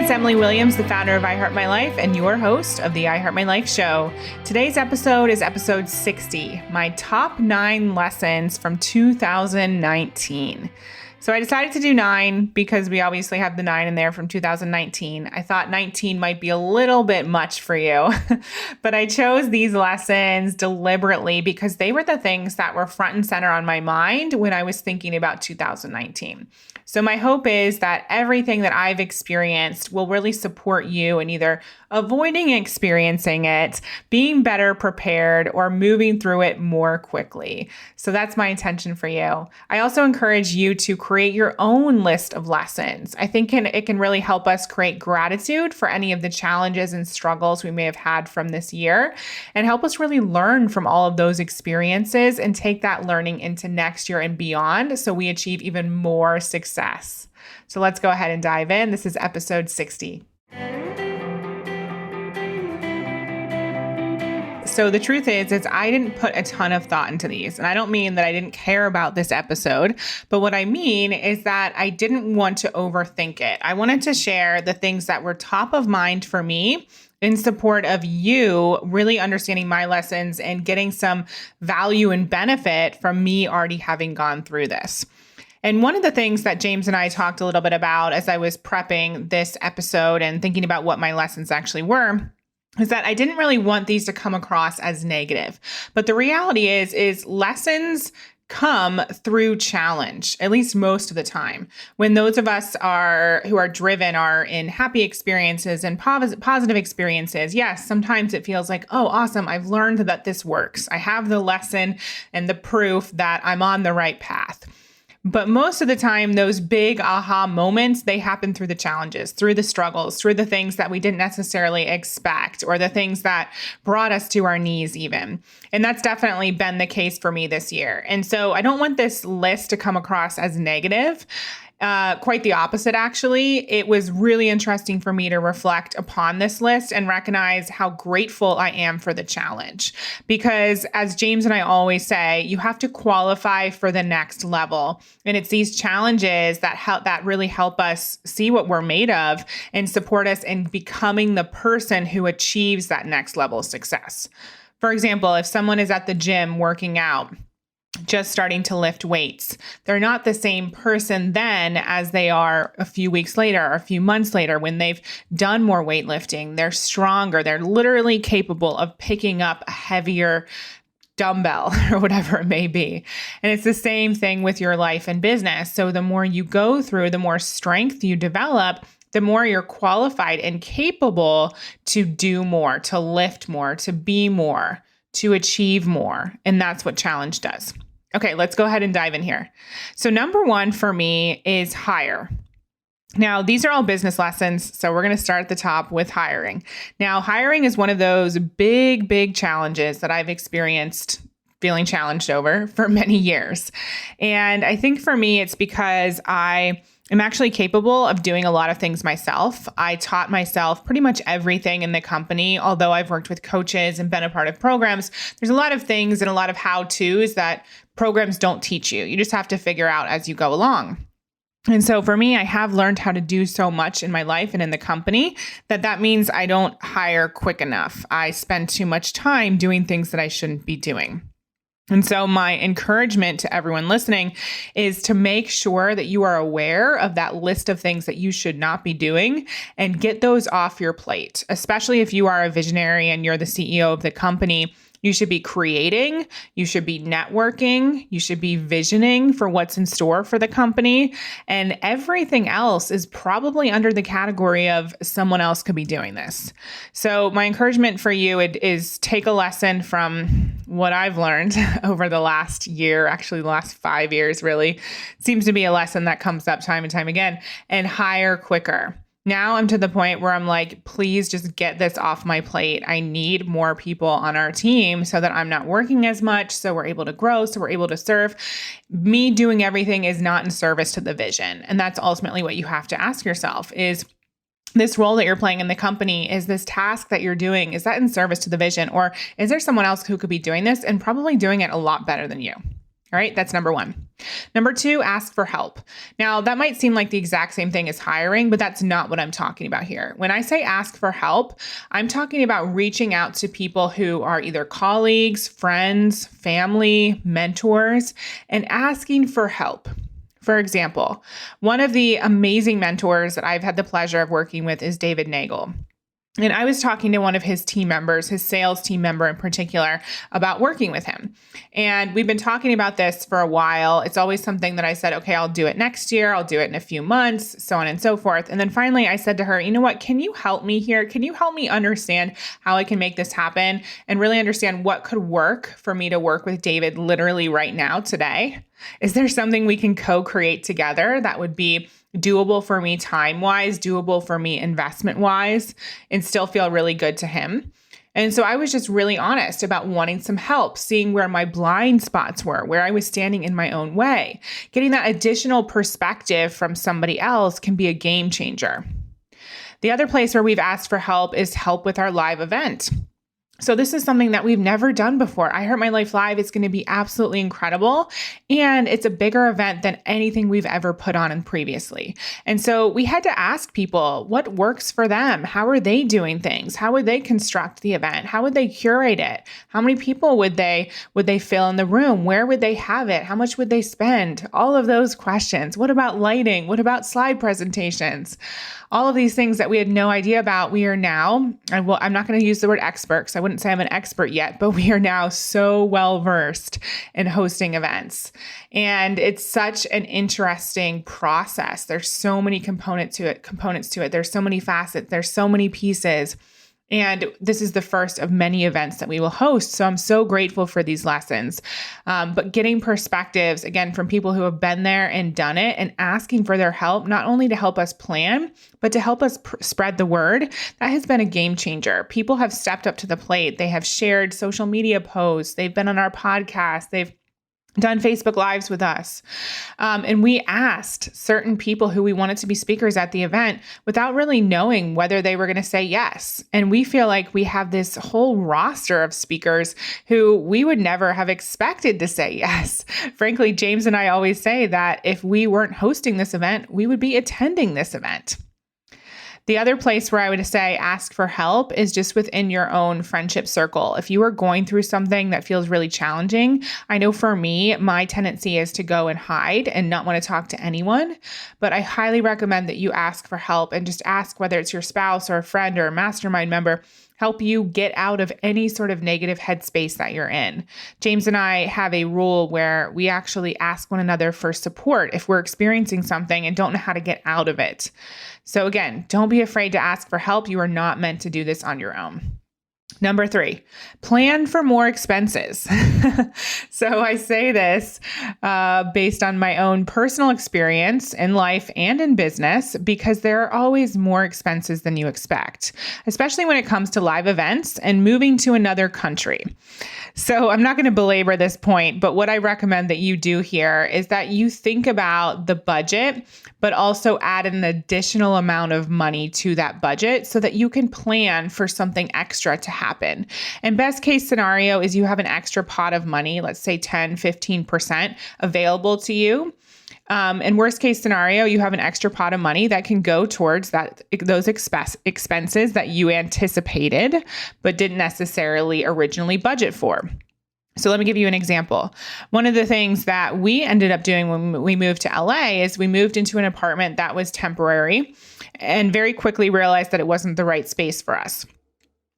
it's Emily Williams, the founder of I Heart My Life and your host of the I Heart My Life show. Today's episode is episode 60, my top 9 lessons from 2019. So I decided to do 9 because we obviously have the 9 in there from 2019. I thought 19 might be a little bit much for you, but I chose these lessons deliberately because they were the things that were front and center on my mind when I was thinking about 2019. So my hope is that everything that I've experienced will really support you in either avoiding experiencing it, being better prepared, or moving through it more quickly. So that's my intention for you. I also encourage you to create your own list of lessons. I think it can really help us create gratitude for any of the challenges and struggles we may have had from this year and help us really learn from all of those experiences and take that learning into next year and beyond so we achieve even more success. So let's go ahead and dive in. This is episode 60. So the truth is I didn't put a ton of thought into these. And I don't mean that I didn't care about this episode, but what I mean is that I didn't want to overthink it. I wanted to share the things that were top of mind for me in support of you really understanding my lessons and getting some value and benefit from me already having gone through this. And one of the things that James and I talked a little bit about as I was prepping this episode and thinking about what my lessons actually were is that I didn't really want these to come across as negative. But the reality is lessons come through challenge, at least most of the time. When those of us who are driven are in happy experiences and positive experiences, yes, sometimes it feels like, oh, awesome, I've learned that this works. I have the lesson and the proof that I'm on the right path. But most of the time, those big aha moments, they happen through the challenges, through the struggles, through the things that we didn't necessarily expect, or the things that brought us to our knees even. And that's definitely been the case for me this year. And so I don't want this list to come across as negative. Quite the opposite, actually. It was really interesting for me to reflect upon this list and recognize how grateful I am for the challenge. Because as James and I always say, you have to qualify for the next level. And it's these challenges that really help us see what we're made of and support us in becoming the person who achieves that next level of success. For example, if someone is at the gym working out, just starting to lift weights, they're not the same person then as they are a few weeks later or a few months later when they've done more weightlifting. They're stronger. They're literally capable of picking up a heavier dumbbell or whatever it may be. And it's the same thing with your life and business. So the more you go through, the more strength you develop, the more you're qualified and capable to do more, to lift more, to be more, to achieve more. And that's what challenge does. Okay, let's go ahead and dive in here. So number 1 for me is hire. Now, these are all business lessons, so we're going to start at the top with hiring. Now, hiring is one of those big challenges that I've experienced feeling challenged over for many years. And I think for me, it's because I'm actually capable of doing a lot of things myself. I taught myself pretty much everything in the company. Although I've worked with coaches and been a part of programs, there's a lot of things and a lot of how-tos that programs don't teach you. You just have to figure out as you go along. And so for me, I have learned how to do so much in my life and in the company that means I don't hire quick enough. I spend too much time doing things that I shouldn't be doing. And so my encouragement to everyone listening is to make sure that you are aware of that list of things that you should not be doing and get those off your plate, especially if you are a visionary and you're the CEO of the company. You should be creating, you should be networking, you should be visioning for what's in store for the company. And everything else is probably under the category of someone else could be doing this. So my encouragement for you is take a lesson from what I've learned over the last year, actually the last 5 years, really. It seems to be a lesson that comes up time and time again, and hire quicker. Now I'm to the point where I'm like, please just get this off my plate. I need more people on our team so that I'm not working as much, so we're able to grow, so we're able to serve. Me doing everything is not in service to the vision. And that's ultimately what you have to ask yourself is, this role that you're playing in the company, is this task that you're doing, is that in service to the vision? Or is there someone else who could be doing this and probably doing it a lot better than you? All right, that's number one. Number two, ask for help. Now, that might seem like the exact same thing as hiring, but that's not what I'm talking about here. When I say ask for help, I'm talking about reaching out to people who are either colleagues, friends, family, mentors, and asking for help. For example, one of the amazing mentors that I've had the pleasure of working with is David Nagel. And I was talking to one of his team members, his sales team member in particular, about working with him. And we've been talking about this for a while. It's always something that I said, okay, I'll do it next year. I'll do it in a few months, so on and so forth. And then finally I said to her, you know what, can you help me here? Can you help me understand how I can make this happen and really understand what could work for me to work with David literally right now today? Is there something we can co-create together that would be doable for me time-wise, doable for me investment-wise, and still feel really good to him? And so I was just really honest about wanting some help, seeing where my blind spots were, where I was standing in my own way. Getting that additional perspective from somebody else can be a game changer. The other place where we've asked for help is help with our live event. So this is something that we've never done before. I Heart My Life Live is going to be absolutely incredible. And it's a bigger event than anything we've ever put on previously. And so we had to ask people what works for them. How are they doing things? How would they construct the event? How would they curate it? How many people would they fill in the room? Where would they have it? How much would they spend? All of those questions. What about lighting? What about slide presentations? All of these things that we had no idea about, we are now, I'm not going to use the word expert because I wouldn't say I'm an expert yet, but we are now so well versed in hosting events. And it's such an interesting process. There's so many components to it. There's so many facets. There's so many pieces. And this is the first of many events that we will host. So I'm so grateful for these lessons. But getting perspectives, again, from people who have been there and done it and asking for their help, not only to help us plan, but to help us spread the word, that has been a game changer. People have stepped up to the plate. They have shared social media posts. They've been on our podcast. They've done Facebook Lives with us. And we asked certain people who we wanted to be speakers at the event without really knowing whether they were going to say yes. And we feel like we have this whole roster of speakers who we would never have expected to say yes. Frankly, James and I always say that if we weren't hosting this event, we would be attending this event. The other place where I would say ask for help is just within your own friendship circle. If you are going through something that feels really challenging, I know for me, my tendency is to go and hide and not want to talk to anyone, but I highly recommend that you ask for help and just ask whether it's your spouse or a friend or a mastermind member, help you get out of any sort of negative headspace that you're in. James and I have a rule where we actually ask one another for support if we're experiencing something and don't know how to get out of it. So again, don't be afraid to ask for help. You are not meant to do this on your own. Number 3, plan for more expenses. So I say this based on my own personal experience in life and in business, because there are always more expenses than you expect, especially when it comes to live events and moving to another country. So I'm not going to belabor this point, but what I recommend that you do here is that you think about the budget, but also add an additional amount of money to that budget so that you can plan for something extra to happen. And best case scenario is you have an extra pot of money, let's say 10, 15% available to you. And worst case scenario, you have an extra pot of money that can go towards those expenses that you anticipated, but didn't necessarily originally budget for. So let me give you an example. One of the things that we ended up doing when we moved to LA is we moved into an apartment that was temporary and very quickly realized that it wasn't the right space for us.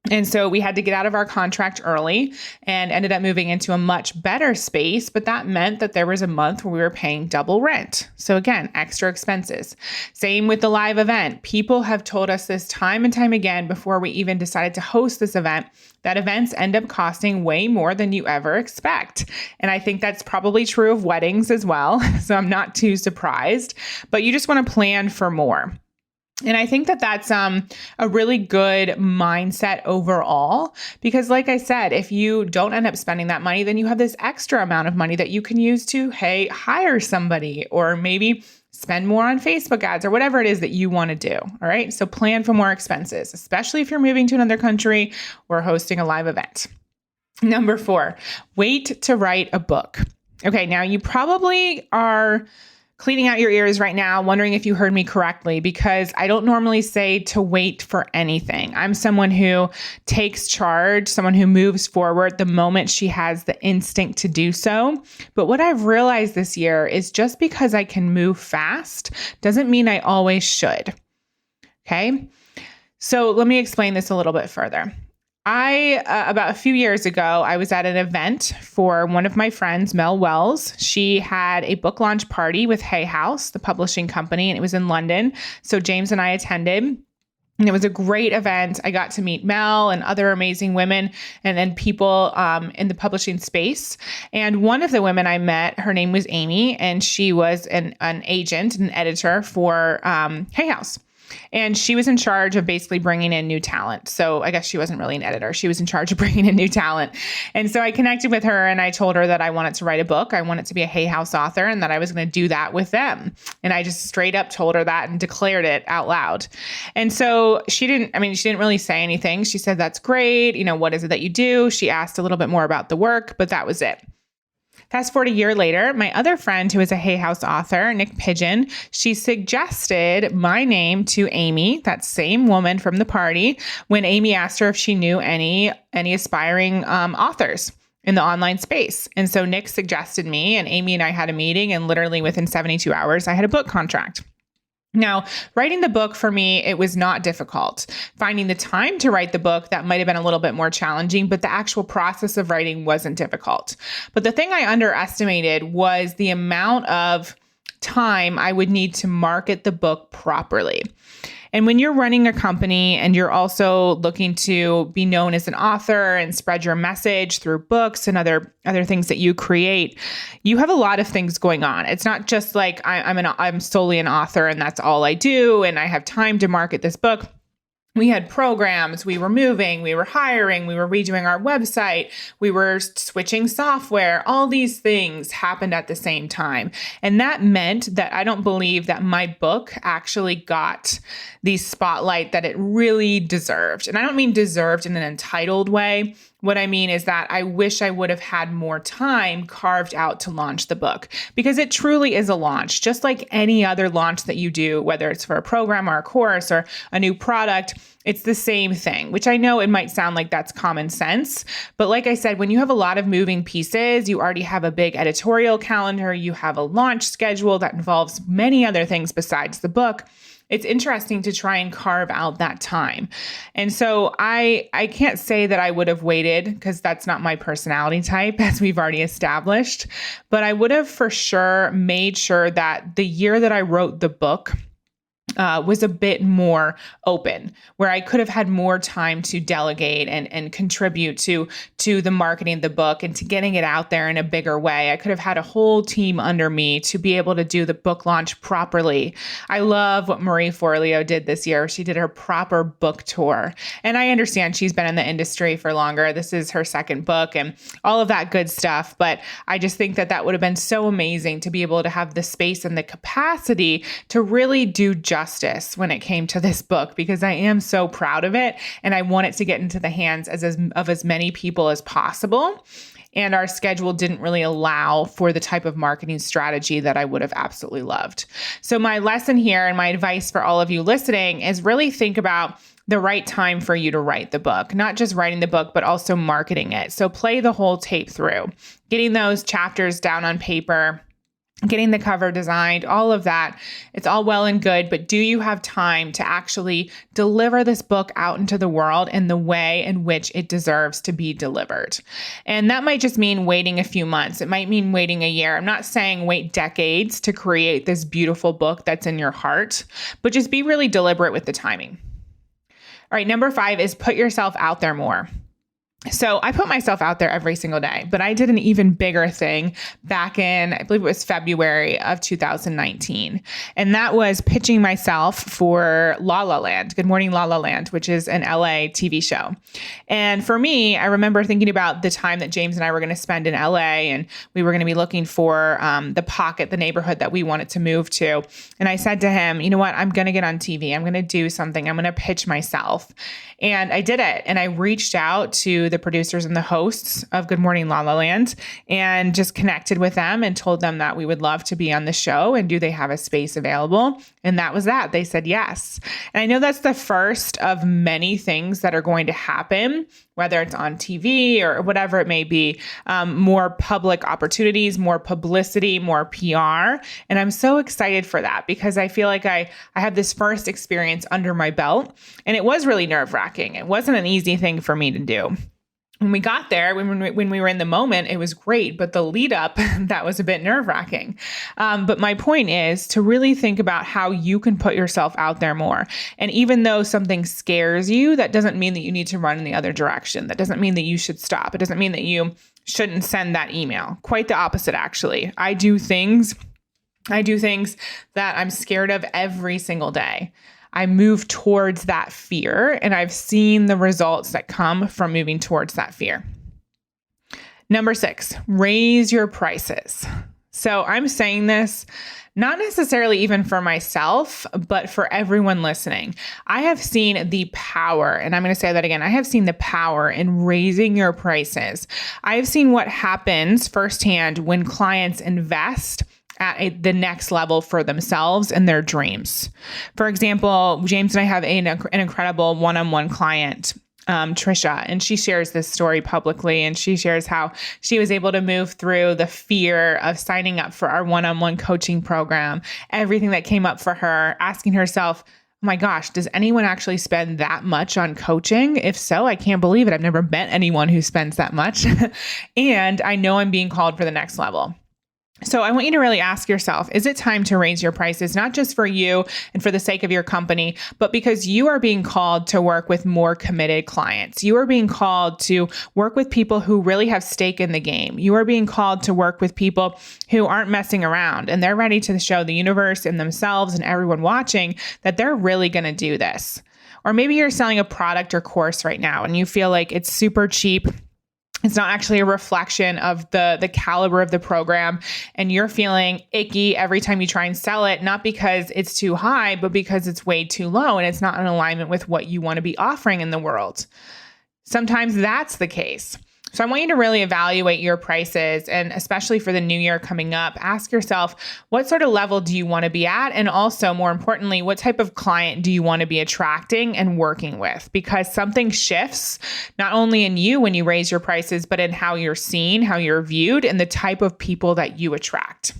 And so we had to get out of our contract early and ended up moving into a much better space, but that meant that there was a month where we were paying double rent. So again, extra expenses. Same with the live event. People have told us this time and time again before we even decided to host this event, that events end up costing way more than you ever expect. And I think that's probably true of weddings as well. So I'm not too surprised, but you just want to plan for more. And I think that that's a really good mindset overall, because like I said, if you don't end up spending that money, then you have this extra amount of money that you can use to, hey, hire somebody or maybe spend more on Facebook ads or whatever it is that you want to do. All right. So plan for more expenses, especially if you're moving to another country or hosting a live event. Number 4, wait to write a book. Okay, now you probably are cleaning out your ears right now, wondering if you heard me correctly, because I don't normally say to wait for anything. I'm someone who takes charge, someone who moves forward the moment she has the instinct to do so. But what I've realized this year is just because I can move fast doesn't mean I always should. Okay. So let me explain this a little bit further. About a few years ago, I was at an event for one of my friends, Mel Wells. She had a book launch party with Hay House, the publishing company, and it was in London. So James and I attended. And it was a great event. I got to meet Mel and other amazing women and then people in the publishing space. And one of the women I met, her name was Amy, and she was an agent, an editor for Hay House. And she was in charge of basically bringing in new talent. So I guess she wasn't really an editor. She was in charge of bringing in new talent. And so I connected with her and I told her that I wanted to write a book. I wanted to be a Hay House author and that I was going to do that with them. And I just straight up told her that and declared it out loud. And so she didn't really say anything. She said, "That's great. You know, what is it that you do?" She asked a little bit more about the work, but that was it. Fast forward a year later, my other friend who is a Hay House author, Nick Pigeon, she suggested my name to Amy, that same woman from the party, when Amy asked her if she knew any aspiring authors in the online space. And so Nick suggested me, and Amy and I had a meeting, and literally within 72 hours, I had a book contract. Now, writing the book for me, it was not difficult. Finding the time to write the book, that might have been a little bit more challenging, but the actual process of writing wasn't difficult. But the thing I underestimated was the amount of time I would need to market the book properly. And when you're running a company and you're also looking to be known as an author and spread your message through books and other things that you create, you have a lot of things going on. It's not just like I'm solely an author and that's all I do and I have time to market this book. We had programs, we were moving, we were hiring, we were redoing our website, we were switching software. All these things happened at the same time. And that meant that I don't believe that my book actually got the spotlight that it really deserved. And I don't mean deserved in an entitled way. What I mean is that I wish I would have had more time carved out to launch the book, because it truly is a launch, just like any other launch that you do, whether it's for a program or a course or a new product. It's the same thing, which I know it might sound like that's common sense. But like I said, when you have a lot of moving pieces, you already have a big editorial calendar, you have a launch schedule that involves many other things besides the book. It's interesting to try and carve out that time. And so I can't say that I would have waited, because that's not my personality type, as we've already established. But I would have for sure made sure that the year that I wrote the book was a bit more open, where I could have had more time to delegate and contribute to the marketing of the book and to getting it out there in a bigger way. I could have had a whole team under me to be able to do the book launch properly. I love what Marie Forleo did this year. She did her proper book tour. And I understand she's been in the industry for longer. This is her second book and all of that good stuff. But I just think that that would have been so amazing to be able to have the space and the capacity to really do justice when it came to this book, because I am so proud of it and I want it to get into the hands of as many people as possible. And our schedule didn't really allow for the type of marketing strategy that I would have absolutely loved. So my lesson here and my advice for all of you listening is really think about the right time for you to write the book, not just writing the book, but also marketing it. So play the whole tape through, getting those chapters down on paper, getting the cover designed, all of that. It's all well and good, but do you have time to actually deliver this book out into the world in the way in which it deserves to be delivered? And that might just mean waiting a few months. It might mean waiting a year. I'm not saying wait decades to create this beautiful book that's in your heart, but just be really deliberate with the timing. All right, number 5 is put yourself out there more. So I put myself out there every single day, but I did an even bigger thing back in, I believe it was February of 2019. And that was pitching myself for La La Land, Good Morning La La Land, which is an LA TV show. And for me, I remember thinking about the time that James and I were going to spend in LA, and we were going to be looking for the pocket, the neighborhood that we wanted to move to. And I said to him, you know what, I'm going to get on TV. I'm going to do something. I'm going to pitch myself. And I did it. And I reached out to the producers and the hosts of Good Morning La La Land and just connected with them and told them that we would love to be on the show and do they have a space available? And that was that. They said yes. And I know that's the first of many things that are going to happen, whether it's on TV or whatever it may be, more public opportunities, more publicity, more PR. And I'm so excited for that because I feel like I had this first experience under my belt and it was really nerve-wracking. It wasn't an easy thing for me to do. When we got there, when we were in the moment, it was great. But the lead up, that was a bit nerve-wracking. But my point is to really think about how you can put yourself out there more. And even though something scares you, that doesn't mean that you need to run in the other direction. That doesn't mean that you should stop. It doesn't mean that you shouldn't send that email. Quite the opposite, actually. I do things that I'm scared of every single day. I move towards that fear, and I've seen the results that come from moving towards that fear. Number 6, raise your prices. So I'm saying this not necessarily even for myself, but for everyone listening. I have seen the power, and I'm going to say that again. I have seen the power in raising your prices. I have seen what happens firsthand when clients invest at the next level for themselves and their dreams. For example, James and I have an incredible one-on-one client, Trisha, and she shares this story publicly, and she shares how she was able to move through the fear of signing up for our one-on-one coaching program, everything that came up for her, asking herself, oh my gosh, does anyone actually spend that much on coaching? If so, I can't believe it. I've never met anyone who spends that much. And I know I'm being called for the next level. So I want you to really ask yourself, is it time to raise your prices, not just for you and for the sake of your company, but because you are being called to work with more committed clients. You are being called to work with people who really have stake in the game. You are being called to work with people who aren't messing around and they're ready to show the universe and themselves and everyone watching that they're really going to do this. Or maybe you're selling a product or course right now and you feel like it's super cheap. It's not actually a reflection of the caliber of the program, and you're feeling icky every time you try and sell it, not because it's too high, but because it's way too low and it's not in alignment with what you want to be offering in the world. Sometimes that's the case. So I want you to really evaluate your prices, and especially for the new year coming up, ask yourself, what sort of level do you want to be at? And also, more importantly, what type of client do you want to be attracting and working with? Because something shifts not only in you when you raise your prices, but in how you're seen, how you're viewed, and the type of people that you attract.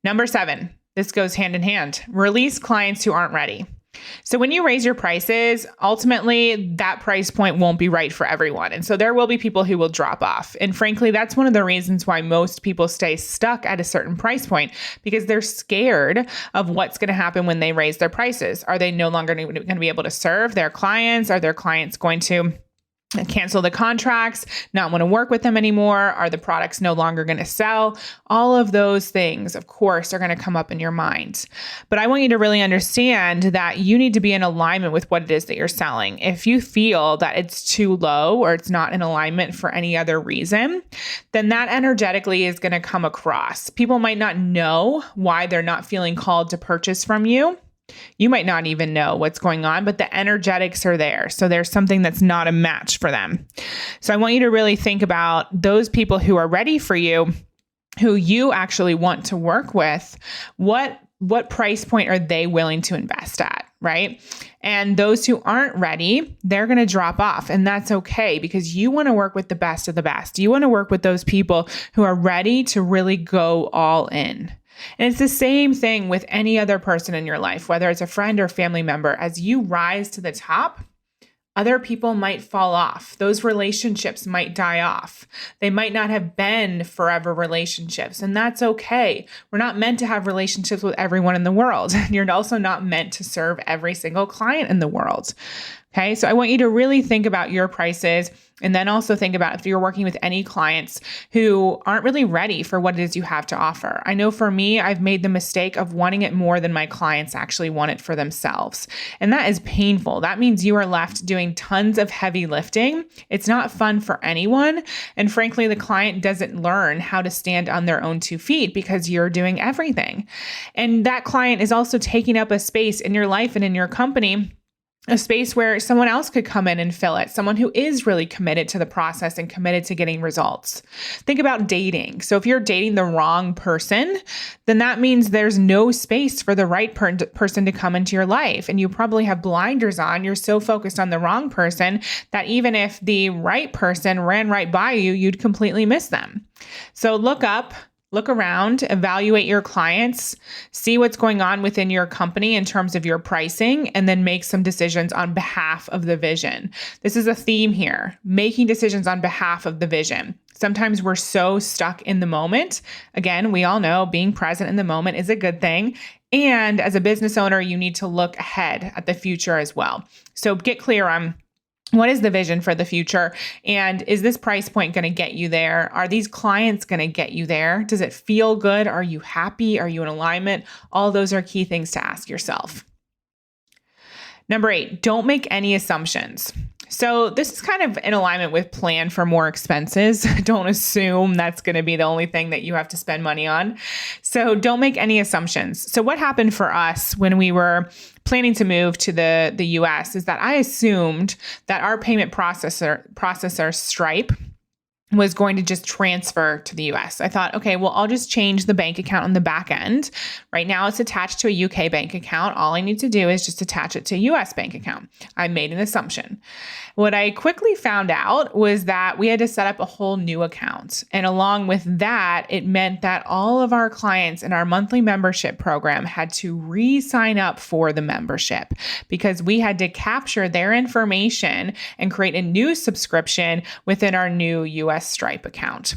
Number 7, this goes hand in hand. Release clients who aren't ready. So when you raise your prices, ultimately that price point won't be right for everyone. And so there will be people who will drop off. And frankly, that's one of the reasons why most people stay stuck at a certain price point, because they're scared of what's going to happen when they raise their prices. Are they no longer going to be able to serve their clients? Are their clients going to cancel the contracts, not want to work with them anymore? Are the products no longer going to sell? All of those things, of course, are going to come up in your mind. But I want you to really understand that you need to be in alignment with what it is that you're selling. If you feel that it's too low or it's not in alignment for any other reason, then that energetically is going to come across. People might not know why they're not feeling called to purchase from you. You might not even know what's going on, but the energetics are there. So there's something that's not a match for them. So I want you to really think about those people who are ready for you, who you actually want to work with. What price point are they willing to invest at, right? And those who aren't ready, they're going to drop off. And that's okay, because you want to work with the best of the best. You want to work with those people who are ready to really go all in. And it's the same thing with any other person in your life, whether it's a friend or family member. As you rise to the top, other people might fall off. Those relationships might die off. They might not have been forever relationships, and that's okay. We're not meant to have relationships with everyone in the world. You're also not meant to serve every single client in the world. Okay, so I want you to really think about your prices, and then also think about if you're working with any clients who aren't really ready for what it is you have to offer. I know for me, I've made the mistake of wanting it more than my clients actually want it for themselves. And that is painful. That means you are left doing tons of heavy lifting. It's not fun for anyone. And frankly, the client doesn't learn how to stand on their own 2 feet because you're doing everything. And that client is also taking up a space in your life and in your company a space where someone else could come in and fill it, someone who is really committed to the process and committed to getting results. Think about dating. So if you're dating the wrong person, then that means there's no space for the right person to come into your life. And you probably have blinders on. You're so focused on the wrong person that even if the right person ran right by you, you'd completely miss them. So look up. Look around, evaluate your clients, see what's going on within your company in terms of your pricing, and then make some decisions on behalf of the vision. This is a theme here, making decisions on behalf of the vision. Sometimes we're so stuck in the moment. Again, we all know being present in the moment is a good thing. And as a business owner, you need to look ahead at the future as well. So get clear on what is the vision for the future? And is this price point going to get you there? Are these clients going to get you there? Does it feel good? Are you happy? Are you in alignment? All those are key things to ask yourself. Number 8, don't make any assumptions. So this is kind of in alignment with plan for more expenses. Don't assume that's going to be the only thing that you have to spend money on. So don't make any assumptions. So what happened for us when we were planning to move to the US is that I assumed that our payment processor Stripe was going to just transfer to the US. I thought, okay, well, I'll just change the bank account on the back end. Right now it's attached to a UK bank account. All I need to do is just attach it to a US bank account. I made an assumption. What I quickly found out was that we had to set up a whole new account. And along with that, it meant that all of our clients in our monthly membership program had to re-sign up for the membership because we had to capture their information and create a new subscription within our new US Stripe account.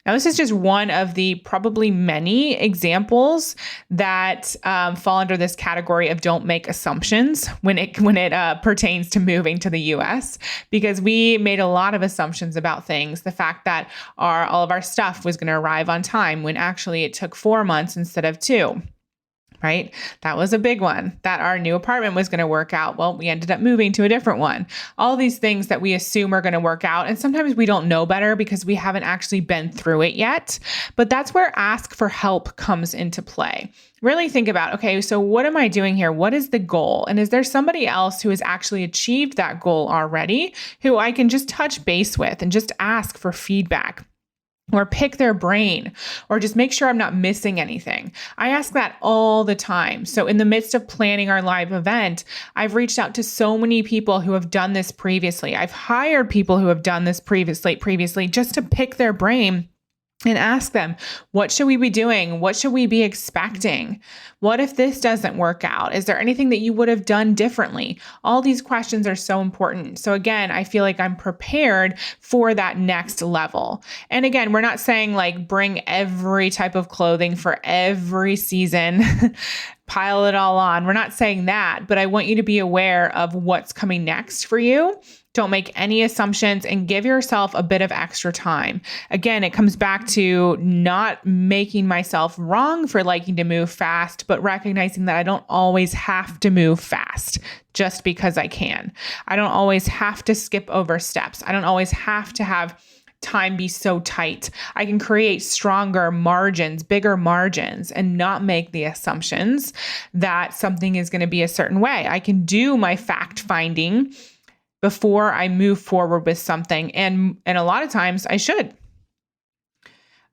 Now, this is just one of the probably many examples that fall under this category of don't make assumptions when it pertains to moving to the US, because we made a lot of assumptions about things. The fact that all of our stuff was going to arrive on time when actually it took 4 months instead of 2. Right? That was a big one, that our new apartment was going to work out. Well, we ended up moving to a different one. All these things that we assume are going to work out. And sometimes we don't know better because we haven't actually been through it yet. But that's where ask for help comes into play. Really think about, okay, so what am I doing here? What is the goal? And is there somebody else who has actually achieved that goal already who I can just touch base with and just ask for feedback? Or pick their brain, or just make sure I'm not missing anything. I ask that all the time. So in the midst of planning our live event, I've reached out to so many people who have done this previously. I've hired people who have done this previously just to pick their brain and ask them, what should we be doing? What should we be expecting? What if this doesn't work out? Is there anything that you would have done differently? All these questions are so important. So again, I feel like I'm prepared for that next level. And again, we're not saying like bring every type of clothing for every season, pile it all on. We're not saying that, but I want you to be aware of what's coming next for you. Don't make any assumptions and give yourself a bit of extra time. Again, it comes back to not making myself wrong for liking to move fast, but recognizing that I don't always have to move fast just because I can. I don't always have to skip over steps. I don't always have to have time be so tight. I can create stronger margins, bigger margins, and not make the assumptions that something is going to be a certain way. I can do my fact finding before I move forward with something. And a lot of times I should.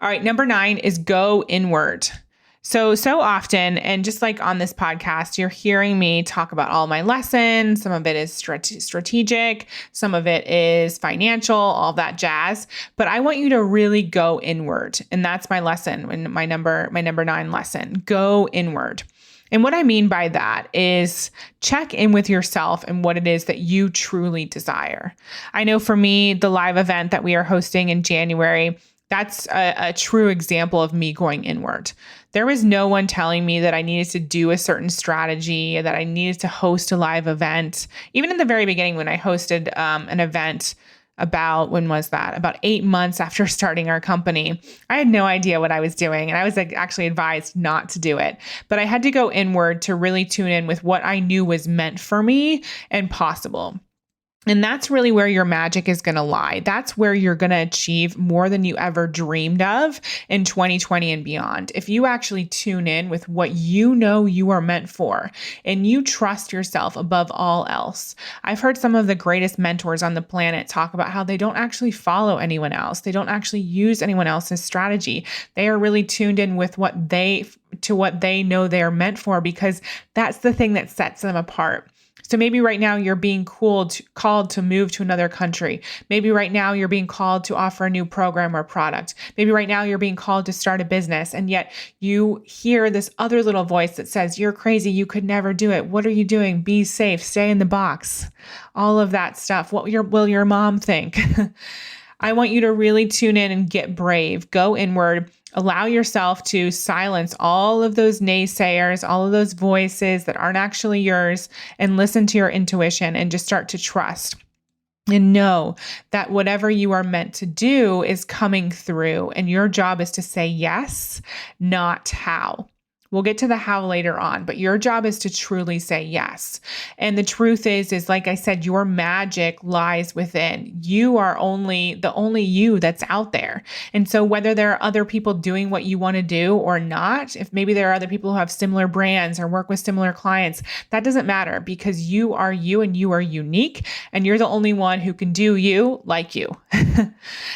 All right, number 9 is go inward. So often, and just like on this podcast, you're hearing me talk about all my lessons. Some of it is strategic, some of it is financial, all that jazz. But I want you to really go inward. And that's my lesson, and my number 9 lesson, go inward. And what I mean by that is check in with yourself and what it is that you truly desire. I know for me, the live event that we are hosting in January, that's a true example of me going inward. There was no one telling me that I needed to do a certain strategy, that I needed to host a live event. Even in the very beginning when I hosted an event about 8 months after starting our company, I had no idea what I was doing. And I was actually advised not to do it. But I had to go inward to really tune in with what I knew was meant for me and possible. And that's really where your magic is going to lie. That's where you're going to achieve more than you ever dreamed of in 2020 and beyond. If you actually tune in with what you know you are meant for and you trust yourself above all else. I've heard some of the greatest mentors on the planet talk about how they don't actually follow anyone else. They don't actually use anyone else's strategy. They are really tuned in with what they know they are meant for, because that's the thing that sets them apart. So maybe right now you're being called to move to another country. Maybe right now you're being called to offer a new program or product. Maybe right now you're being called to start a business, and yet you hear this other little voice that says, you're crazy, you could never do it. What are you doing? Be safe, stay in the box. All of that stuff. What will your mom think? I want you to really tune in and get brave. Go inward. Allow yourself to silence all of those naysayers, all of those voices that aren't actually yours, and listen to your intuition and just start to trust. And know that whatever you are meant to do is coming through, and your job is to say yes, not how. We'll get to the how later on, but your job is to truly say yes. And the truth is like I said, your magic lies within. You are the only you that's out there. And so whether there are other people doing what you want to do or not, if maybe there are other people who have similar brands or work with similar clients, that doesn't matter, because you are you and you are unique, and you're the only one who can do you like you.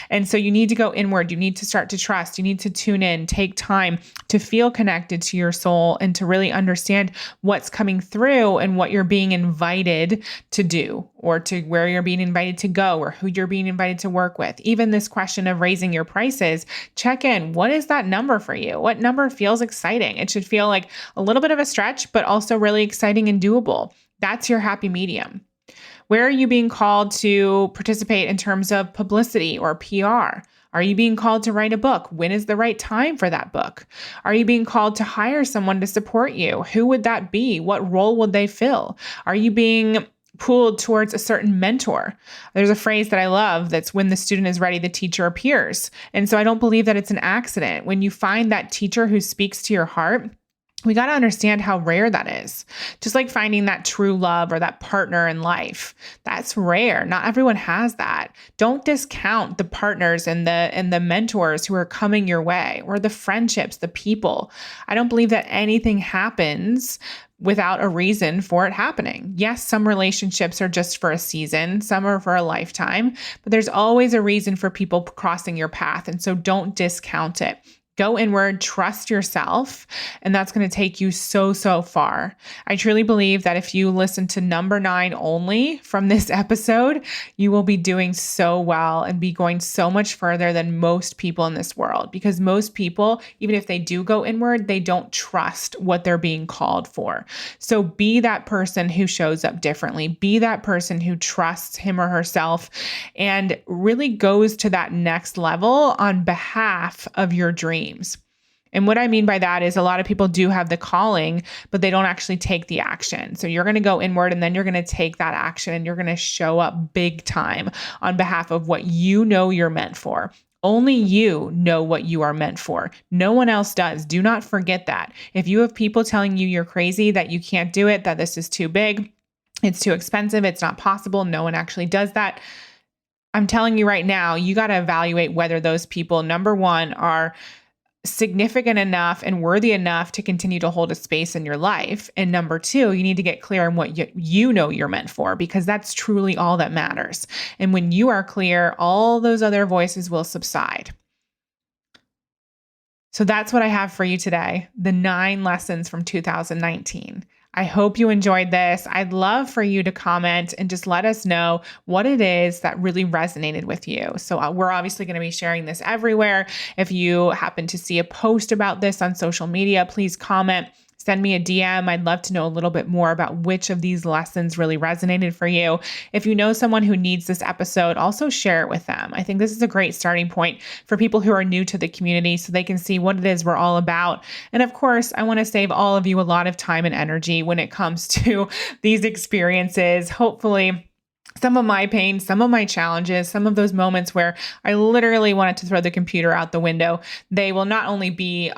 And so you need to go inward. You need to start to trust. You need to tune in, take time to feel connected to your soul and to really understand what's coming through and what you're being invited to do, or to where you're being invited to go, or who you're being invited to work with. Even this question of raising your prices, check in. What is that number for you? What number feels exciting? It should feel like a little bit of a stretch, but also really exciting and doable. That's your happy medium. Where are you being called to participate in terms of publicity or PR? Are you being called to write a book? When is the right time for that book? Are you being called to hire someone to support you? Who would that be? What role would they fill? Are you being pulled towards a certain mentor? There's a phrase that I love that's, when the student is ready, the teacher appears. And so I don't believe that it's an accident. When you find that teacher who speaks to your heart, we got to understand how rare that is. Just like finding that true love or that partner in life. That's rare. Not everyone has that. Don't discount the partners and the mentors who are coming your way, or the friendships, the people. I don't believe that anything happens without a reason for it happening. Yes, some relationships are just for a season, some are for a lifetime, but there's always a reason for people crossing your path. And so don't discount it. Go inward, trust yourself, and that's going to take you so far. I truly believe that if you listen to number 9 only from this episode, you will be doing so well and be going so much further than most people in this world. Because most people, even if they do go inward, they don't trust what they're being called for. So be that person who shows up differently. Be that person who trusts him or herself and really goes to that next level on behalf of your dreams. And what I mean by that is, a lot of people do have the calling, but they don't actually take the action. So you're going to go inward, and then you're going to take that action, and you're going to show up big time on behalf of what you know you're meant for. Only you know what you are meant for. No one else does. Do not forget that. If you have people telling you you're crazy, that you can't do it, that this is too big, it's too expensive, it's not possible, no one actually does that, I'm telling you right now, you got to evaluate whether those people, number one, are significant enough and worthy enough to continue to hold a space in your life. And number two, you need to get clear on what you know you're meant for, because that's truly all that matters. And when you are clear, all those other voices will subside. So that's what I have for you today, the 9 lessons from 2019. I hope you enjoyed this. I'd love for you to comment and just let us know what it is that really resonated with you. So we're obviously going to be sharing this everywhere. If you happen to see a post about this on social media, please comment. Send me a DM. I'd love to know a little bit more about which of these lessons really resonated for you. If you know someone who needs this episode, also share it with them. I think this is a great starting point for people who are new to the community, so they can see what it is we're all about. And of course, I want to save all of you a lot of time and energy when it comes to these experiences. Hopefully, some of my pain, some of my challenges, some of those moments where I literally wanted to throw the computer out the window, they will not only be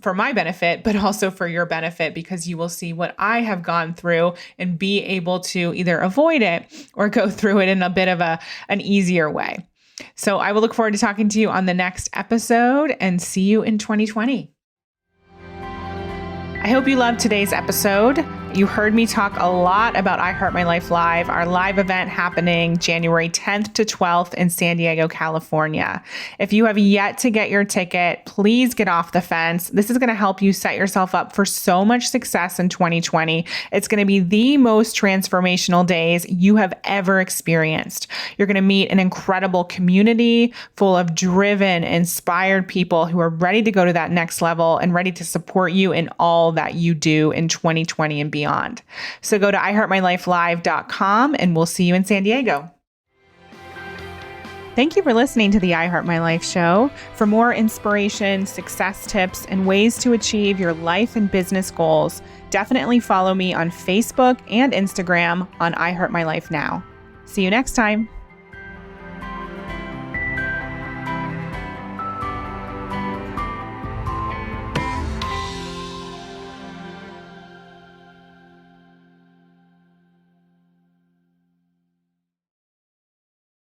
for my benefit, but also for your benefit, because you will see what I have gone through and be able to either avoid it or go through it in a bit of an easier way. So I will look forward to talking to you on the next episode and see you in 2020. I hope you loved today's episode. You heard me talk a lot about I Heart My Life Live, our live event happening January 10th to 12th in San Diego, California. If you have yet to get your ticket, please get off the fence. This is going to help you set yourself up for so much success in 2020. It's going to be the most transformational days you have ever experienced. You're going to meet an incredible community full of driven, inspired people who are ready to go to that next level and ready to support you in all that you do in 2020 and beyond. So go to iheartmylifelive.com and we'll see you in San Diego. Thank you for listening to the I Heart My Life show. For more inspiration, success tips, and ways to achieve your life and business goals, definitely follow me on Facebook and Instagram on I Heart My Life Now. See you next time.